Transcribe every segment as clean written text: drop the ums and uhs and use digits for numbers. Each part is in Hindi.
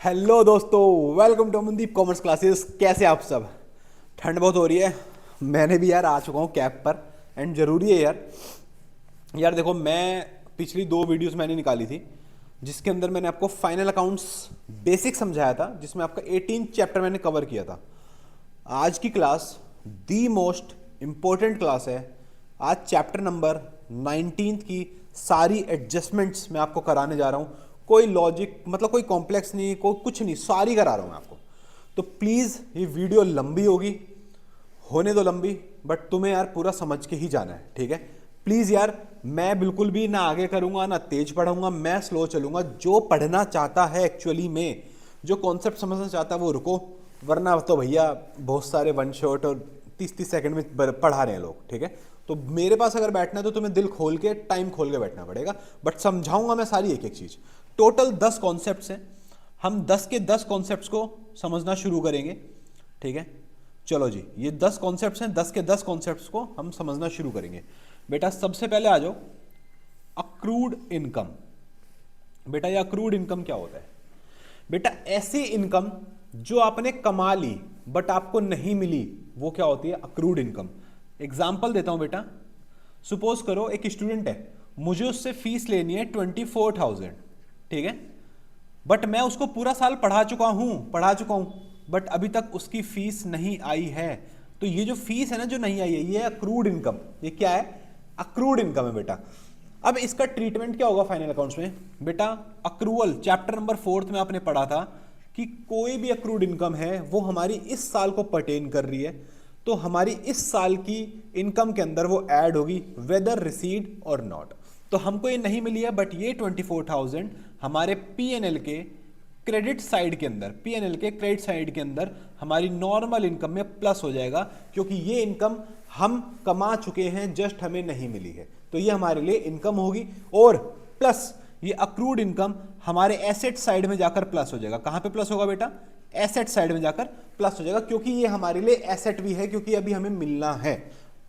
हेलो दोस्तों, welcome to Amandeep commerce classes. कैसे आप सब? ठंड बहुत हो रही है। मैंने भी यार आ चुका हूँ कैब पर। एंड ज़रूरी है यार। यार देखो, मैं पिछली दो वीडियोस मैंने निकाली थी जिसके अंदर मैंने आपको फाइनल अकाउंट्स बेसिक समझाया था, जिसमें आपका 18 चैप्टर मैंने कवर किया था। आज की class the most important class है। आज चैप्टर नंबर 19 की सारी एडजस्टमेंट्स मैं आपको कराने जा रहा हूँ। कोई लॉजिक मतलब कोई कॉम्प्लेक्स नहीं, कोई कुछ नहीं, सारी करा रहा हूँ मैं आपको। तो प्लीज़ ये वीडियो लंबी होगी, होने दो लंबी, बट तुम्हें यार पूरा समझ के ही जाना है, ठीक है? प्लीज़ यार, मैं बिल्कुल भी ना आगे करूँगा ना तेज पढ़ाऊँगा, मैं स्लो चलूँगा। जो पढ़ना चाहता है एक्चुअली में, जो कॉन्सेप्ट समझना चाहता है वो रुको, वरना तो भैया बहुत सारे वन शॉट और 30-30 सेकंड में पढ़ा रहे हैं लोग, ठीक है? तो मेरे पास अगर बैठना है तो तुम्हें दिल खोल के, टाइम खोल के बैठना पड़ेगा। बट समझाऊंगा मैं सारी एक एक चीज़। टोटल 10 कॉन्सेप्ट्स हैं। हम 10 के 10 कॉन्सेप्ट्स को समझना शुरू करेंगे, ठीक है? चलो जी, ये 10 कॉन्सेप्ट्स हैं। 10 के 10 कॉन्सेप्ट्स को हम समझना शुरू करेंगे। बेटा सबसे पहले आ जाओ, अक्रूड इनकम। बेटा ये अक्रूड इनकम क्या होता है? बेटा ऐसी इनकम जो आपने कमा ली बट आपको नहीं मिली, वो क्या होती है? Accrued income. एग्जाम्पल देता हूं बेटा। सपोज करो एक स्टूडेंट है, मुझे उससे फीस लेनी है 24,000, ठीक है? बट मैं उसको पूरा साल पढ़ा चुका हूं, बट अभी तक उसकी फीस नहीं आई है। तो ये जो फीस है ना, जो नहीं आई है, ये अक्रूड इनकम। ये क्या है? अक्रूड इनकम है बेटा। अब इसका ट्रीटमेंट क्या होगा फाइनल अकाउंट्स में? बेटा अक्रूवल चैप्टर नंबर 4 में आपने पढ़ा था कि कोई भी अक्रूड इनकम है वो हमारी इस साल को पर्टेन कर रही है, तो हमारी इस साल की इनकम के अंदर वो ऐड होगी, वेदर रिसीड और नॉट। तो हमको ये नहीं मिली है, बट ये 24,000 हमारे पीएनएल के क्रेडिट साइड के अंदर, पीएनएल के क्रेडिट साइड के अंदर हमारी नॉर्मल इनकम में प्लस हो जाएगा, क्योंकि ये इनकम हम कमा चुके हैं, जस्ट हमें नहीं मिली है। तो ये हमारे लिए इनकम होगी। और प्लस ये अक्रूड इनकम हमारे एसेट साइड में जाकर प्लस हो जाएगा। कहां पे प्लस होगा बेटा? एसेट साइड में जाकर प्लस हो जाएगा, क्योंकि ये हमारे लिए एसेट भी है, क्योंकि अभी हमें मिलना है।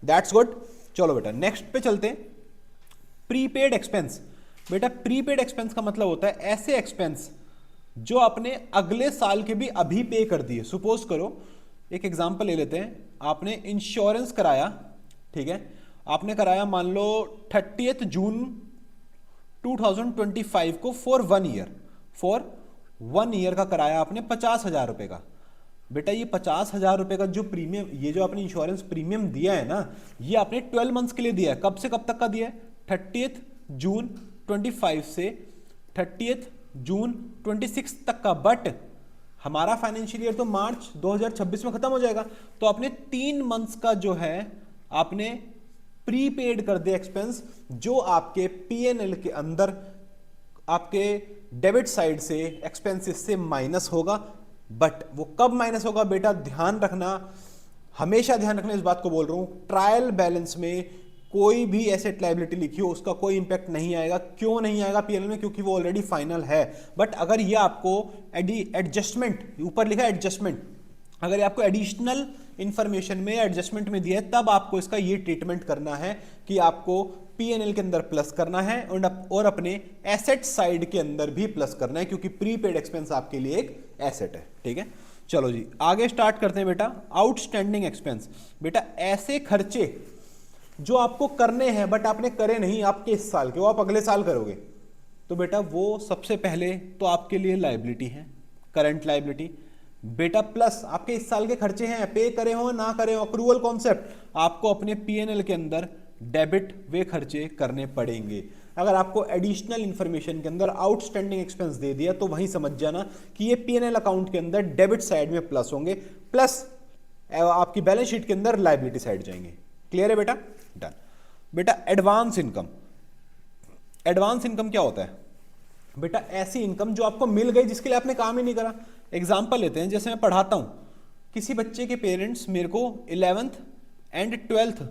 That's good. चलो बेटा नेक्स्ट पे चलते हैं। Prepaid expense. बेटा प्रीपेड एक्सपेंस का मतलब होता है ऐसे एक्सपेंस जो आपने अगले साल के भी अभी पे कर दिए। सपोज करो, एक एग्जांपल ले लेते हैं। आपने इंश्योरेंस कराया, ठीक है? आपने कराया मान लो 30 जून 2025 को फॉर 1 ईयर, फॉर 1 ईयर का कराया आपने 50,000 रुपए का। बेटा ये 50,000 रुपए का जो प्रीमियम, ये जो आपने इंश्योरेंस प्रीमियम दिया है ना, ये आपने 12 मंथ्स के लिए दिया है। कब से कब तक का दिया है? 30 जून 25 से 30 जून 26 तक का। बट हमारा फाइनेंशियल ईयर तो मार्च 2026 में खत्म हो जाएगा, तो आपने 3 मंथ्स का जो है आपने प्रीपेड कर दिया एक्सपेंस, जो आपके पीएनएल के अंदर आपके डेबिट साइड से एक्सपेंसेस से माइनस होगा। बट वो कब माइनस होगा बेटा? ध्यान रखना, हमेशा ध्यान रखना, इस बात को बोल रहा हूं। ट्रायल बैलेंस में कोई भी एसेट लायबिलिटी लिखी हो उसका कोई इंपैक्ट नहीं आएगा। क्यों नहीं आएगा पीएनएल में? क्योंकि वो ऑलरेडी फाइनल है। बट अगर ये आपको एडजस्टमेंट, ऊपर लिखा है एडजस्टमेंट, अगर ये आपको एडिशनल इंफॉर्मेशन में एडजस्टमेंट में दिया है, तब आपको इसका ये ट्रीटमेंट करना है कि आपको पीएनएल के अंदर प्लस करना है और अपने एसेट साइड के अंदर भी प्लस करना है, क्योंकि प्रीपेड एक्सपेंस आपके लिए एक एसेट है, ठीक है? चलो जी आगे स्टार्ट करते हैं बेटा। Outstanding expense. बेटा ऐसे खर्चे जो आपको करने हैं बट आपने करे नहीं, आपके इस साल के, वो आप अगले साल करोगे, तो बेटा वो सबसे पहले तो आपके लिए लायबिलिटी है, करंट लायबिलिटी। बेटा प्लस आपके इस साल के खर्चे हैं, पे करे हो ना करे हो, अक्रूवल कॉन्सेप्ट, आपको अपने पीएनएल के अंदर डेबिट वे खर्चे करने पड़ेंगे। अगर आपको एडिशनल इंफॉर्मेशन के अंदर आउटस्टैंडिंग एक्सपेंस दे दिया, तो वहीं समझ जाना कि ये पीएनएल अकाउंट के अंदर डेबिट साइड में प्लस होंगे, प्लस आपकी बैलेंस शीट के अंदर लायबिलिटी साइड जाएंगे। क्लियर है बेटा? डन। बेटा एडवांस इनकम। एडवांस इनकम क्या होता है? बेटा ऐसी इनकम जो आपको मिल गई, जिसके लिए आपने काम ही नहीं करा। एग्जाम्पल लेते हैं, जैसे मैं पढ़ाता हूं, किसी बच्चे के पेरेंट्स मेरे को 11th एंड 12th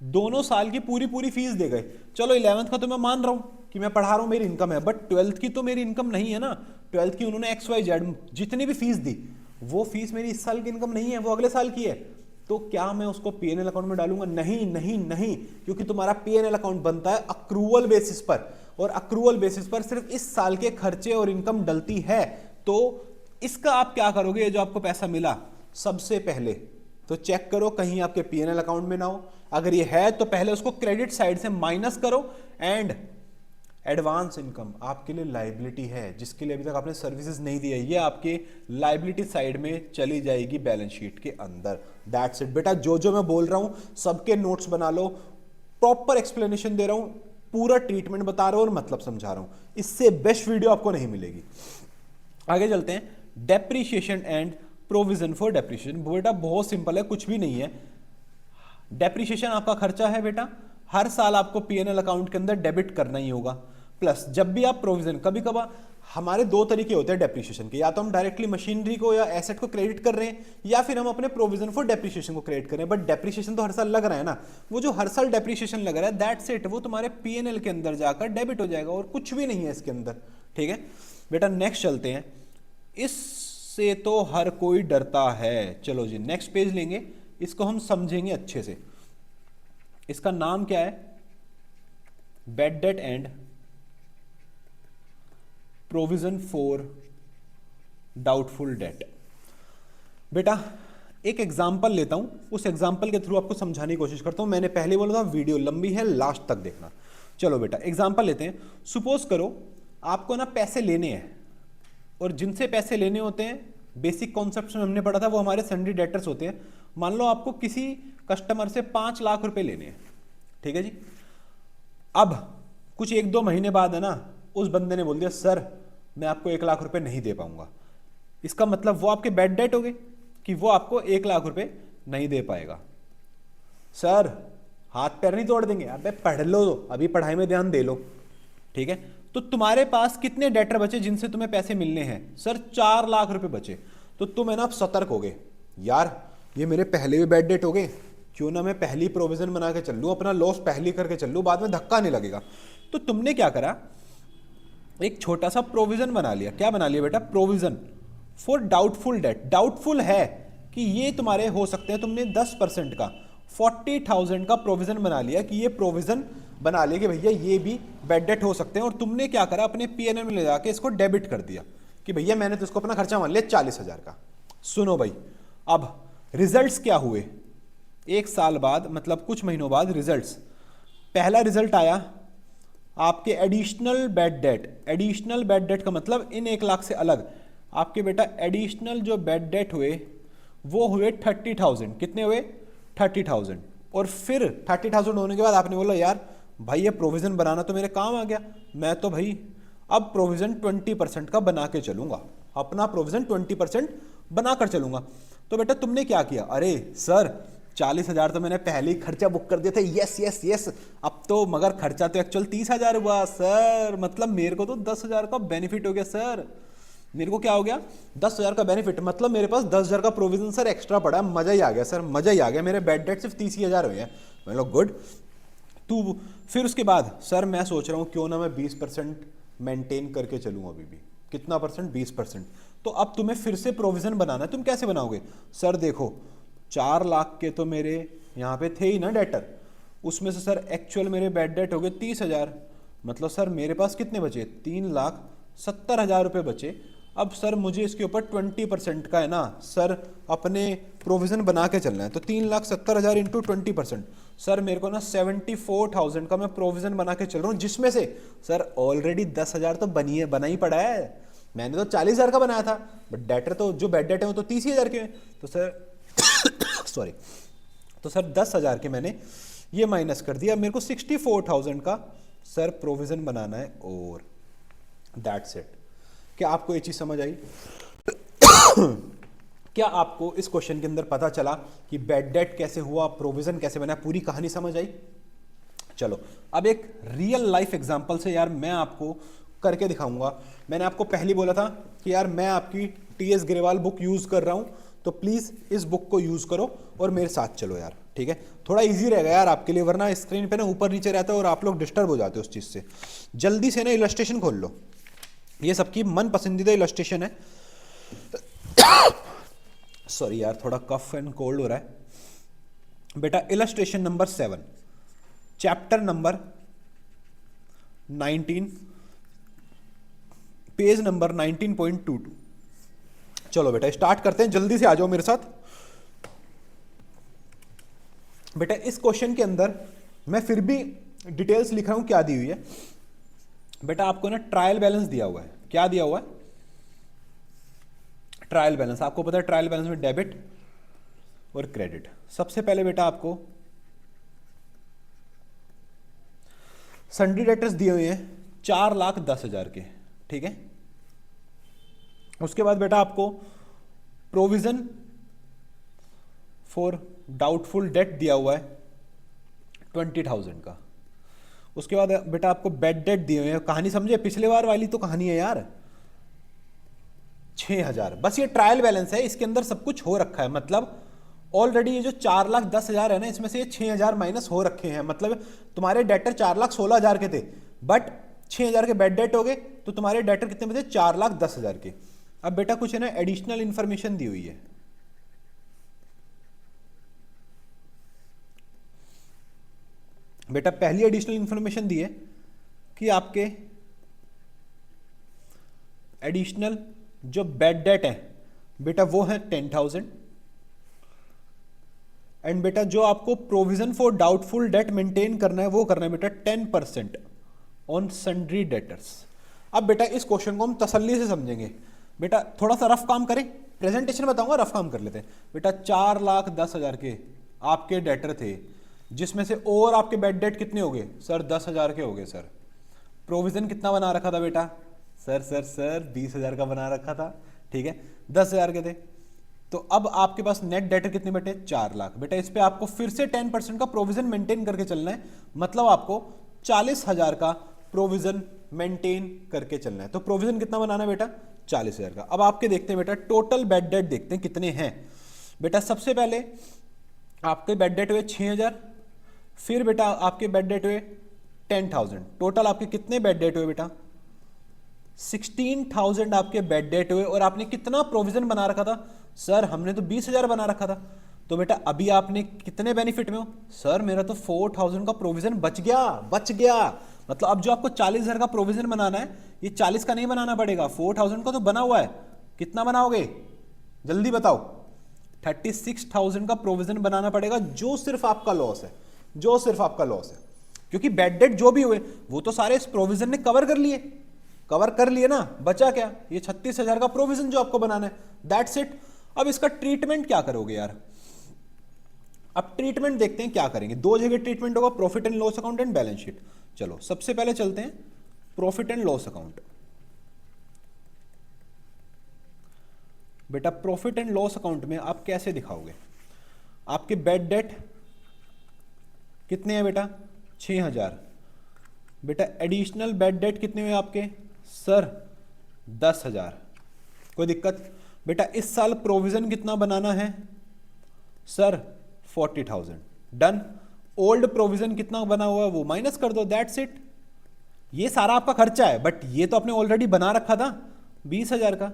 दोनों साल की पूरी पूरी फीस दे गए। चलो 11th का तो मैं मान रहा हूं कि मैं पढ़ा रहा हूं, मेरी इनकम है, बट 12th की तो मेरी इनकम नहीं है ना। 12th की उन्होंने XYZ जितनी भी फीस दी, वो फीस मेरी इस साल की इनकम नहीं है, वो अगले साल की है। तो क्या मैं उसको पीएनएल अकाउंट में डालूंगा? नहीं नहीं नहीं, क्योंकि तुम्हारा पीएनएल अकाउंट बनता है अक्रूवल बेसिस पर, और अक्रूवल बेसिस पर सिर्फ इस साल के खर्चे और इनकम डलती है। तो इसका आप क्या करोगे, ये जो आपको पैसा मिला, सबसे पहले तो चेक करो कहीं आपके पीएनएल अकाउंट में ना हो। अगर ये है तो पहले उसको क्रेडिट साइड से माइनस करो। एंड एडवांस इनकम आपके लिए लाइबिलिटी है, जिसके लिए अभी तक आपने सर्विसेज नहीं दी है, ये आपके लाइबिलिटी साइड में चली जाएगी बैलेंस शीट के अंदर। दैट्स इट बेटा, जो जो मैं बोल रहा हूं सबके नोट्स बना लो, प्रॉपर एक्सप्लेनेशन दे रहा हूं, पूरा ट्रीटमेंट बता रहा हूं और मतलब समझा रहा हूं। इससे बेस्ट वीडियो आपको नहीं मिलेगी। आगे चलते हैं, depreciation and provision for depreciation. बेटा बहुत सिंपल है, कुछ भी नहीं है। डेप्रीशिएशन आपका खर्चा है बेटा, हर साल आपको पीएनएल अकाउंट के अंदर डेबिट करना ही होगा। प्लस जब भी आप प्रोविजन, कभी कभार हमारे दो तरीके होते हैं डेप्रीशिएशन के, या तो हम डायरेक्टली मशीनरी को या एसेट को क्रेडिट कर रहे हैं, या फिर हम अपने प्रोविजन फॉर डेप्रीशिएशन को क्रेडिट कर रहे हैं। बट डेप्रीशिएशन तो हर साल लग रहा है ना, वो जो हर साल डेप्रीशिएशन लग रहा है दैट्स इट, वो तुम्हारे पीएनएल के अंदर जाकर डेबिट हो जाएगा और कुछ भी नहीं है इसके अंदर। ठीक है बेटा, नेक्स्ट चलते हैं। इससे तो हर कोई डरता है। चलो जी नेक्स्ट पेज लेंगे, इसको हम समझेंगे अच्छे से। इसका नाम क्या है, bad debt and provision for doubtful debt. बेटा एक एग्जांपल लेता हूं, उस एग्जांपल के थ्रू आपको समझाने की कोशिश करता हूं। मैंने पहले बोला था वीडियो लंबी है, लास्ट तक देखना। चलो बेटा एग्जांपल लेते हैं। सुपोज करो आपको ना पैसे लेने हैं, और जिनसे पैसे लेने होते हैं बेसिक कॉन्सेप्ट में हमने पढ़ा था, वो हमारे सन्डी डेटर्स होते हैं। मान लो आपको किसी कस्टमर से 5 लाख रुपए लेने हैं, ठीक है जी। अब कुछ 1-2 महीने बाद है ना, उस बंदे ने बोल दिया सर मैं आपको 1 लाख रुपए नहीं दे पाऊंगा। इसका मतलब वो आपके बैड डेट हो गए कि वो आपको 1 लाख रुपए नहीं दे पाएगा। सर हाथ पैर नहीं तोड़ देंगे, अबे पढ़ लो, अभी पढ़ाई में ध्यान दे लो। ठीक है, तो तुम्हारे पास कितने डेटर बचे जिनसे तुम्हें पैसे मिलने हैं? सर 4 लाख रुपए बचे। तो तुम है ना अब सतर्क हो गए, यार ये मेरे पहले भी बैड डेट हो गए, क्यों ना मैं पहली प्रोविजन बना के चल लूं, अपना लॉस पहली करके चल लूं, बाद में धक्का नहीं लगेगा। तो तुमने क्या करा, एक छोटा सा प्रोविजन बना लिया। क्या बना लिया बेटा? Provision for doubtful debt. Doubtful है कि ये तुम्हारे हो सकते हैं, तुमने 10% का 40,000 का प्रोविजन बना लिया कि ये प्रोविजन बना लिया कि भैया ये भी बैड डेट हो सकते हैं, और तुमने क्या करा, अपने पीएनएल में ले जाके इसको डेबिट कर दिया कि भैया मैंने तो इसको अपना खर्चा मान लिया 40,000 का। सुनो भाई, अब रिजल्ट्स क्या हुए? 1 साल बाद, मतलब कुछ महीनों बाद रिजल्ट्स, पहला रिजल्ट आया आपके additional bad debt. Additional bad debt का मतलब इन 1 लाख से अलग आपके बेटा एडिशनल जो बैड डेट हुए वो हुए 30,000। कितने हुए? 30,000। और फिर 30,000 होने के बाद आपने बोला यार भाई ये प्रोविजन बनाना तो मेरे काम आ गया, मैं तो भाई अब प्रोविजन 20% का बना के चलूंगा, अपना प्रोविजन 20% बनाकर चलूंगा। तो बेटा तुमने क्या किया, अरे सर 40,000 तो मैंने पहले ही खर्चा बुक कर दिया था, यस यस यस, अब तो मगर खर्चा तो एक्चुअल 30,000 हुआ सर, मतलब मेरे को तो 10,000 का बेनिफिट हो गया सर। मेरे को क्या हो गया? 10,000 का बेनिफिट, मतलब मेरे पास 10,000 का प्रोविजन सर एक्स्ट्रा पड़ा, मजा ही आ गया सर, मजा ही आ गया, मेरे बैड डेट सिर्फ 30,000 हुए हैं। मैं लोग गुड। तू फिर उसके बाद सर मैं सोच रहा हूँ क्यों ना मैं 20% मेंटेन करके चलूँ अभी भी। कितना परसेंट? 20%। तो अब तुम्हें फिर से प्रोविजन बनाना है। तुम कैसे बनाओगे? सर देखो 4 लाख के तो मेरे यहाँ पे थे ही ना डेटर, उसमें से सर एक्चुअल मेरे बैड डेट हो गए 30,000, मतलब सर मेरे पास कितने बचे? 3,70,000 रुपये बचे। अब सर मुझे इसके ऊपर 20% का है ना सर अपने प्रोविजन बना के चलना है, तो 3,70,000 इंटू 20%, सर मेरे को ना 74,000 का मैं प्रोविजन बना के चल रहा हूँ, जिसमें से सर ऑलरेडी 10,000 तो बना ही पड़ा है। मैंने तो 40,000 का बनाया था, बट डेटर तो जो बैड डेट है वो तो 30,000 के हैं। तो सर सॉरी, तो सर 10,000 के मैंने ये माइनस कर दिया, मेरे को 64,000 का सर प्रोविजन बनाना है, और दैट्स इट। क्या आपको ये चीज समझ आई? क्या आपको इस क्वेश्चन के अंदर पता चला कि बैड डेट कैसे हुआ, प्रोविजन कैसे बना, पूरी कहानी समझ आई? चलो अब एक रियल लाइफ एग्जांपल से यार मैं आपको करके दिखाऊंगा। मैंने आपको पहले बोला था कि यार मैं आपकी टीएस ग्रेवाल बुक यूज कर रहा हूं, तो प्लीज इस बुक को यूज करो और मेरे साथ चलो यार, ठीक है? थोड़ा इजी रहेगा यार आपके लिए, वरना स्क्रीन पे ना ऊपर नीचे रहता है और आप लोग डिस्टर्ब हो जाते हो उस चीज से। जल्दी से ना इलस्ट्रेशन खोल लो, ये सबकी मन पसंदीदा इलस्ट्रेशन है। सॉरी यार थोड़ा कफ एंड कोल्ड हो रहा है। बेटा illustration number 7, chapter number 19, page number 19.22। चलो बेटा स्टार्ट करते हैं, जल्दी से आ जाओ मेरे साथ। बेटा इस क्वेश्चन के अंदर मैं फिर भी डिटेल्स लिख रहा हूं, क्या दी हुई है बेटा। आपको ना ट्रायल बैलेंस दिया हुआ है। क्या दिया हुआ है? Trial balance. आपको पता है ट्रायल बैलेंस में डेबिट और क्रेडिट। सबसे पहले बेटा आपको सन्ड्री डेटर्स दिए हुए हैं 4,10,000 के, ठीक है। उसके बाद बेटा आपको प्रोविजन फॉर डाउटफुल डेट दिया हुआ है 20,000 का। उसके बाद बेटा आपको बेड डेट दिए हुए हैं। कहानी समझे? पिछले बार वाली तो कहानी है यार। 6,000। बस ये ट्रायल बैलेंस है, इसके अंदर सब कुछ हो रखा है। मतलब ऑलरेडी ये जो 4,10,000 है ना, इसमें से ये 6,000 माइनस हो रखे हैं। मतलब तुम्हारे डेटर 4,16,000 के थे, बट 6,000 के बेड डेट हो गए, तो तुम्हारे डेटर कितने बचे? 4,10,000 के। अब बेटा कुछ है ना एडिशनल इंफॉर्मेशन दी हुई है। बेटा पहली एडिशनल इंफॉर्मेशन दी है कि आपके एडिशनल जो बेड डेट है बेटा वो है 10,000। एंड बेटा जो आपको provision for doubtful debt maintain करना है वो करना है बेटा 10% ऑन सन्ड्री डेटर्स। अब बेटा इस क्वेश्चन को हम तसल्ली से समझेंगे। बेटा थोड़ा सा रफ काम करें, प्रेजेंटेशन बताऊंगा, रफ काम कर लेते हैं। बेटा 4,10,000 के आपके डेटर थे, जिसमें से और आपके बेड डेट कितने हो गए? सर 10,000 के हो गए सर। प्रोविजन कितना बना रखा था बेटा? सर 20,000 का बना रखा था, ठीक है। 10,000 के थे, तो अब आपके पास नेट डेटर कितने बटे? 4 लाख। बेटा इस पे आपको फिर से 10% का प्रोविजन मेंटेन करके चलना है। मतलब आपको 40,000 का प्रोविजन मेंटेन करके चलना है। तो प्रोविजन कितना बनाना है बेटा? 40,000 का। अब आपके देखते हैं बेटा टोटल बेड डेट देखते हैं कितने हैं। बेटा सबसे पहले आपके बेड डेट हुए 6,000, फिर बेटा आपके बेड डेट हुए 10,000। टोटल आपके कितने बेड डेट हुए बेटा? 16,000 आपके बेड डेट हुए। और आपने कितना प्रोविजन बना रखा था? सर हमने तो 20,000 बना रखा था। तो बेटा अभी आपने कितने बेनिफिट में हो? सर मेरा तो 4,000 का प्रोविजन बच गया। मतलब अब जो आपको 40,000 का प्रोविजन बनाना है, ये 40 का नहीं बनाना पड़ेगा, 4,000 का तो बना हुआ है। कितना बनाओगे? जल्दी बताओ। 36,000 का प्रोविजन बनाना पड़ेगा, जो सिर्फ आपका लॉस है, क्योंकि बेड डेट जो भी हुए वो तो सारे इस प्रोविजन ने कवर कर लिए ना। बचा क्या? ये 36,000 का प्रोविजन जो आपको बनाना है, दैट्स इट। अब इसका ट्रीटमेंट क्या करोगे यार? अब ट्रीटमेंट देखते हैं क्या करेंगे। दो जगह ट्रीटमेंट होगा, profit and loss account and balance sheet. चलो सबसे पहले चलते हैं प्रॉफिट एंड लॉस अकाउंट। बेटा प्रॉफिट एंड लॉस अकाउंट में आप कैसे दिखाओगे? आपके बेड डेट कितने हैं बेटा? 6,000। बेटा एडिशनल बेड डेट कितने हुए आपके? सर 10,000। कोई दिक्कत? बेटा इस साल प्रोविजन कितना बनाना है? सर 40,000। डन। ओल्ड प्रोविजन कितना बना हुआ है वो माइनस कर दो, दैट्स इट। ये सारा आपका खर्चा है, बट ये तो आपने ऑलरेडी बना रखा था 20,000 का।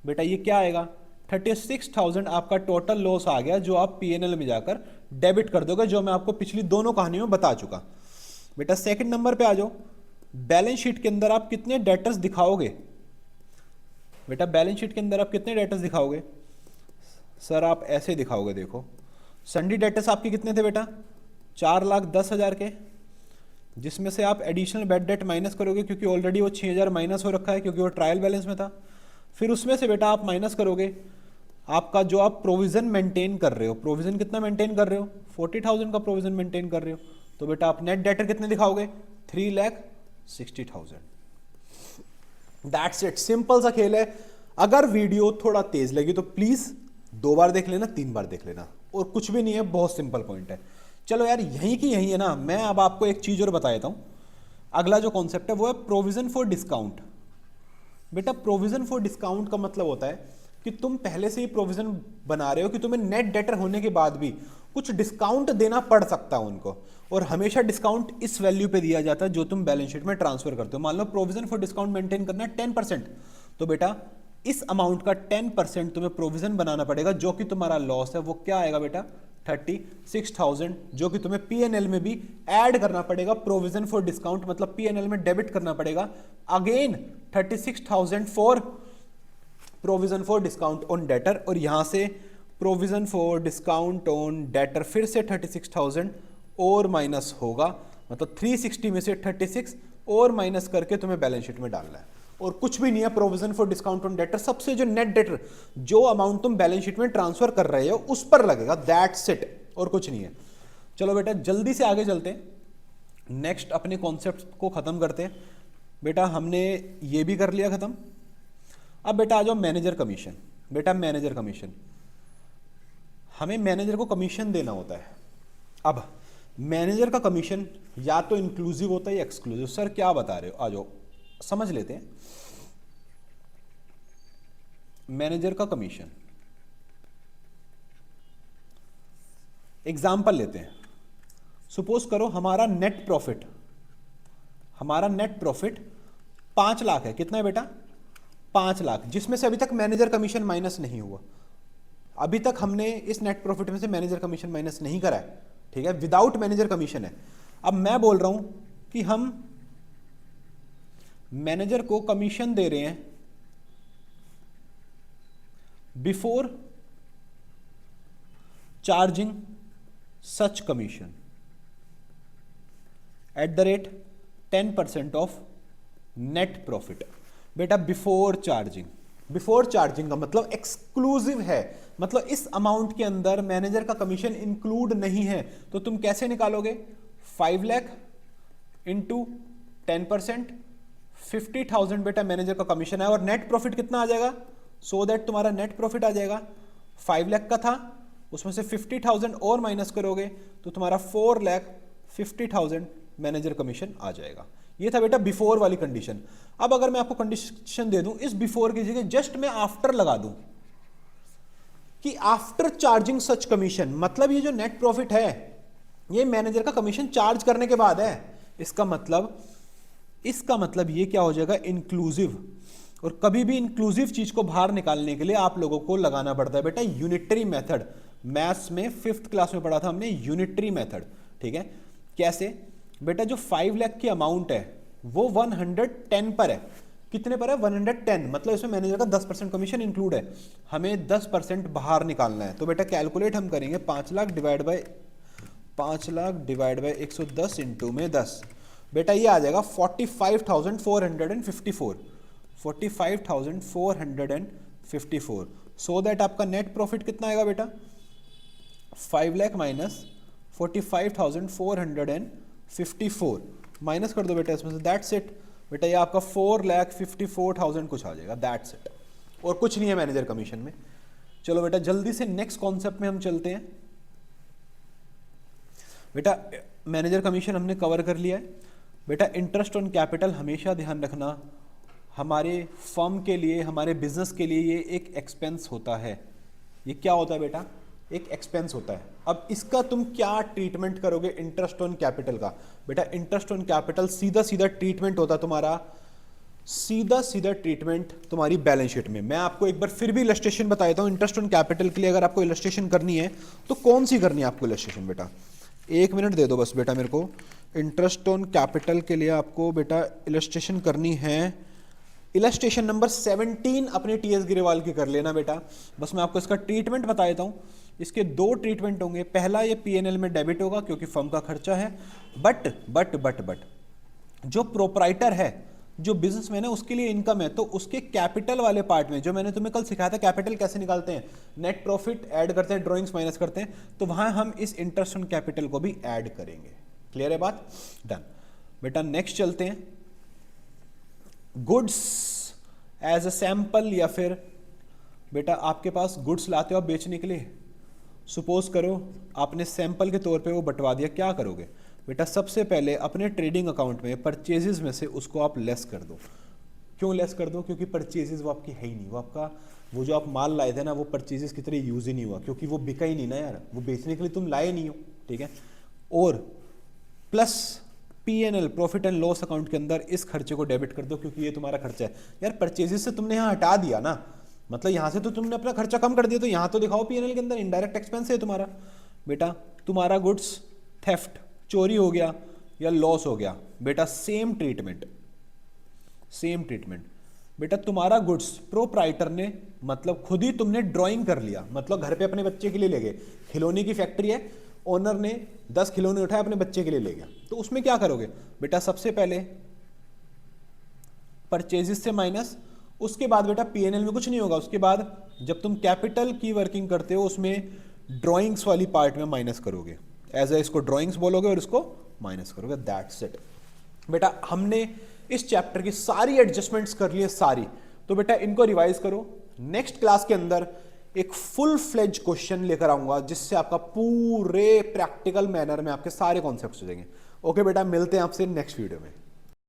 बेटा ये क्या आएगा? 36,000 आपका टोटल लॉस आ गया, जो आप पीएनएल में जाकर डेबिट कर दोगे, जो मैं आपको पिछली दोनों कहानियों में बता चुका। बेटा सेकंड नंबर पे आ जाओ। बैलेंस शीट के अंदर आप कितने डेटर्स दिखाओगे? बेटा बैलेंस शीट के अंदर आप कितने डेटर्स दिखाओगे? सर आप ऐसे दिखाओगे, देखो सन्ड्री डेटर्स आपके कितने थे बेटा? 4,10,000 के, जिसमें से आप एडिशनल बेड डेट माइनस करोगे, क्योंकि ऑलरेडी वो 6,000 माइनस हो रखा है, क्योंकि वो ट्रायल बैलेंस में था। फिर उसमें से बेटा आप माइनस करोगे आपका जो आप प्रोविजन मेंटेन कर रहे हो। प्रोविजन कितना मेंटेन कर रहे हो? 40,000 का प्रोविजन मेंटेन कर रहे हो। तो बेटा आप नेट डेटर कितने दिखाओगे? 3,60,000। That's it. सिंपल सा खेल है। अगर वीडियो थोड़ा तेज लगी तो प्लीज 2 बार देख लेना, 3 बार देख लेना, और कुछ भी नहीं है, बहुत सिंपल पॉइंट है। चलो यार यहीं की यहीं है ना। मैं अब आपको एक चीज और बता देता हूं। अगला जो कॉन्सेप्ट है वो है प्रोविजन फॉर डिस्काउंट। बेटा प्रोविजन फॉर डिस्काउंट का मतलब होता है कि तुम पहले से ही प्रोविजन बना रहे हो कि तुम्हें नेट डेटर होने के बाद भी कुछ डिस्काउंट देना पड़ सकता है उनको, और हमेशा डिस्काउंट इस वैल्यू पे दिया जाता है जो तुम बैलेंस शीट में ट्रांसफर करते हो। मान लो प्रोविजन फॉर डिस्काउंट मेंटेन करना है 10%, तो बेटा इस अमाउंट का 10% तुम्हें प्रोविजन बनाना पड़ेगा, जो कि तुम्हारा लॉस है। वो क्या आएगा बेटा? 36,000, जो कि तुम्हें पीएनएल में भी ऐड करना पड़ेगा। प्रोविजन फॉर डिस्काउंट मतलब पीएनएल में डेबिट करना पड़ेगा। Again 36,000 for provision for discount on debtor, और यहां से provision for discount on debtor फिर से 36,000 और माइनस होगा, मतलब 360 में से 36 और माइनस करके तुम्हें बैलेंस शीट में डालना है, और कुछ भी नहीं है। Provision for discount on debtor सबसे जो नेट डेटर, जो अमाउंट तुम बैलेंस शीट में ट्रांसफर कर रहे हो उस पर लगेगा, दैट्स इट, और कुछ नहीं है। चलो बेटा जल्दी से आगे चलते हैं, नेक्स्ट अपने कॉन्सेप्ट को खत्म करते हैं। बेटा हमने ये भी कर लिया खत्म। अब बेटा आ जाओ मैनेजर कमीशन। बेटा मैनेजर कमीशन, हमें मैनेजर को कमीशन देना होता है। अब मैनेजर का कमीशन या तो इंक्लूसिव होता है या एक्सक्लूसिव। सर क्या बता रहे हो, आ जाओ समझ लेते हैं। मैनेजर का कमीशन, एग्जाम्पल लेते हैं। सपोज करो हमारा नेट प्रॉफिट 5 लाख है। कितना है बेटा? 5 लाख, जिसमें से अभी तक मैनेजर कमीशन माइनस नहीं हुआ। अभी तक हमने इस नेट प्रॉफिट में से मैनेजर कमीशन माइनस नहीं करा है, ठीक है, विदाउट मैनेजर कमीशन है। अब मैं बोल रहा हूं कि हम मैनेजर को कमीशन दे रहे हैं before charging such commission at the rate 10% of net profit. बेटा बिफोर चार्जिंग का मतलब एक्सक्लूसिव है, मतलब इस अमाउंट के अंदर मैनेजर का कमीशन इंक्लूड नहीं है। तो तुम कैसे निकालोगे? 5 लाख इंटू 10%, 50,000 बेटा मैनेजर का कमीशन है, और नेट प्रॉफिट कितना आ जाएगा? सो दैट तुम्हारा नेट प्रॉफिट आ जाएगा 5 लाख का था, उसमें से 50,000 और माइनस करोगे तो तुम्हारा 4,50,000 मैनेजर कमीशन आ जाएगा। ये था बेटा बिफोर वाली कंडीशन। अब अगर मैं आपको कंडीशन दे दूं, इस बिफोर की जगह जस्ट मैं आफ्टर लगा दूं कि आफ्टर चार्जिंग सच कमीशन, मतलब ये जो नेट प्रॉफिट है ये मैनेजर का कमीशन चार्ज करने के बाद है। इसका मतलब ये क्या हो जाएगा? इंक्लूसिव। और कभी भी इंक्लूसिव चीज को बाहर निकालने के लिए आप लोगों को लगाना पड़ता है बेटा यूनिटरी मेथड। मैथ्स में 5th क्लास में पढ़ा था हमने यूनिटरी मेथड, ठीक है। कैसे? बेटा जो 5 लाख की अमाउंट है वो 110 पर है। कितने पर है? 110, मतलब इसमें मैनेजर का 10% कमीशन इंक्लूड है। हमें 10% बाहर निकालना है। तो बेटा कैलकुलेट हम करेंगे 5 लाख डिवाइड बाय 110 इंटू में 10। बेटा ये आ जाएगा 45,454। सो दैट आपका नेट प्रॉफिट कितना आएगा बेटा? 5 लाख माइनस 45,454 माइनस कर दो बेटा इसमें से, दैट्स इट। बेटा ये आपका 4,54,000 कुछ आ जाएगा, दैट्स इट, और कुछ नहीं है मैनेजर कमीशन में। चलो बेटा जल्दी से नेक्स्ट कॉन्सेप्ट में हम चलते हैं। बेटा मैनेजर कमीशन हमने कवर कर लिया है। बेटा इंटरेस्ट ऑन कैपिटल हमेशा ध्यान रखना, हमारे फर्म के लिए, हमारे बिजनेस के लिए ये एक एक्सपेंस होता है। ये क्या होता है बेटा? एक एक्सपेंस होता है। अब इसका तुम क्या ट्रीटमेंट करोगे इंटरेस्ट ऑन कैपिटल का? बेटा इंटरेस्ट ऑन कैपिटल सीधा ट्रीटमेंट होता है तुम्हारा, सीधा ट्रीटमेंट तुम्हारी बैलेंस शीट में। मैं आपको एक बार फिर भी इलस्ट्रेशन बता देता हूं इंटरेस्ट ऑन कैपिटल के लिए। अगर आपको इलस्ट्रेशन करनी है तो कौन सी करनी है आपको इलस्ट्रेशन? बेटा 1 मिनट दे दो बस बेटा मेरे को। इंटरेस्ट ऑन कैपिटल के लिए आपको बेटा इलस्ट्रेशन करनी है, इलस्ट्रेशन नंबर 17 अपने टीएस गिरेवाल की कर लेना बेटा। बस मैं आपको इसका ट्रीटमेंट बता देता हूं। इसके 2 ट्रीटमेंट होंगे। पहला, ये पीएनएल में डेबिट होगा क्योंकि फर्म का खर्चा है। बट जो प्रोपराइटर है, जो बिजनेसमैन है, उसके लिए इनकम है, तो उसके कैपिटल वाले पार्ट में, जो मैंने तुम्हें कल सिखाया था कैपिटल कैसे निकालते हैं, नेट प्रॉफिट ऐड करते हैं, ड्रॉइंग्स माइनस करते हैं, तो वहां हम इस इंटरेस्ट ऑन कैपिटल को भी ऐड करेंगे। क्लियर है बात? डन बेटा। नेक्स्ट चलते हैं, गुड्स एज अ सैंपल, या फिर बेटा आपके पास गुड्स लाते हो आप बेचने के लिए। सपोज करो आपने सैंपल के तौर पे वो बंटवा दिया, क्या करोगे बेटा? सबसे पहले अपने ट्रेडिंग अकाउंट में परचेजेस में से उसको आप लेस कर दो। क्यों लेस कर दो? क्योंकि परचेजेस वो आपकी है ही नहीं, वो आपका, वो जो आप माल लाए थे ना, वो परचेजेस की तरह यूज ही नहीं हुआ, क्योंकि वो बिका ही नहीं ना यार, वो बेचने के लिए तुम लाए नहीं हो, ठीक है। और plus PNL, profit and loss account के अंदर इस खर्चे को डेबिट कर दो, क्योंकि ये तुम्हारा खर्चा है यार। परचेजेस से तुमने यहाँ हटा दिया ना, मतलब यहां से तो तुमने अपना खर्चा कम कर दिया, तो यहां तो दिखाओ पीएनएल के अंदर इनडायरेक्ट एक्सपेंस है तुम्हारा। बेटा तुम्हारा गुड्स थेफ्ट, चोरी हो गया या लॉस हो गया, बेटा सेम ट्रीटमेंट। बेटा तुम्हारा गुड्स प्रोप्राइटर ने, मतलब खुद ही तुमने ड्राइंग कर लिया, मतलब घर पे अपने बच्चे के लिए ले गए, खिलौने की फैक्ट्री है, ओनर ने 10 खिलौने उठाए अपने बच्चे के लिए ले गया, तो उसमें क्या करोगे बेटा, सबसे पहले परचेजेस से माइनस, उसके बाद बेटा पीएनएल में कुछ नहीं होगा, उसके बाद जब तुम कैपिटल की वर्किंग करते हो उसमें ड्राइंग्स वाली पार्ट में माइनस करोगे, एज ए इसको ड्राइंग्स बोलोगे और इसको माइनस करोगे, दैट्स इट। बेटा हमने इस चैप्टर की सारी एडजस्टमेंट्स कर ली है सारी, तो बेटा इनको रिवाइज करो। नेक्स्ट क्लास के अंदर एक फुल फ्लेज क्वेश्चन लेकर आऊंगा जिससे आपका पूरे प्रैक्टिकल मैनर में आपके सारे कॉन्सेप्ट्स हो जाएंगे। ओके बेटा, मिलते हैं आपसे नेक्स्ट वीडियो में।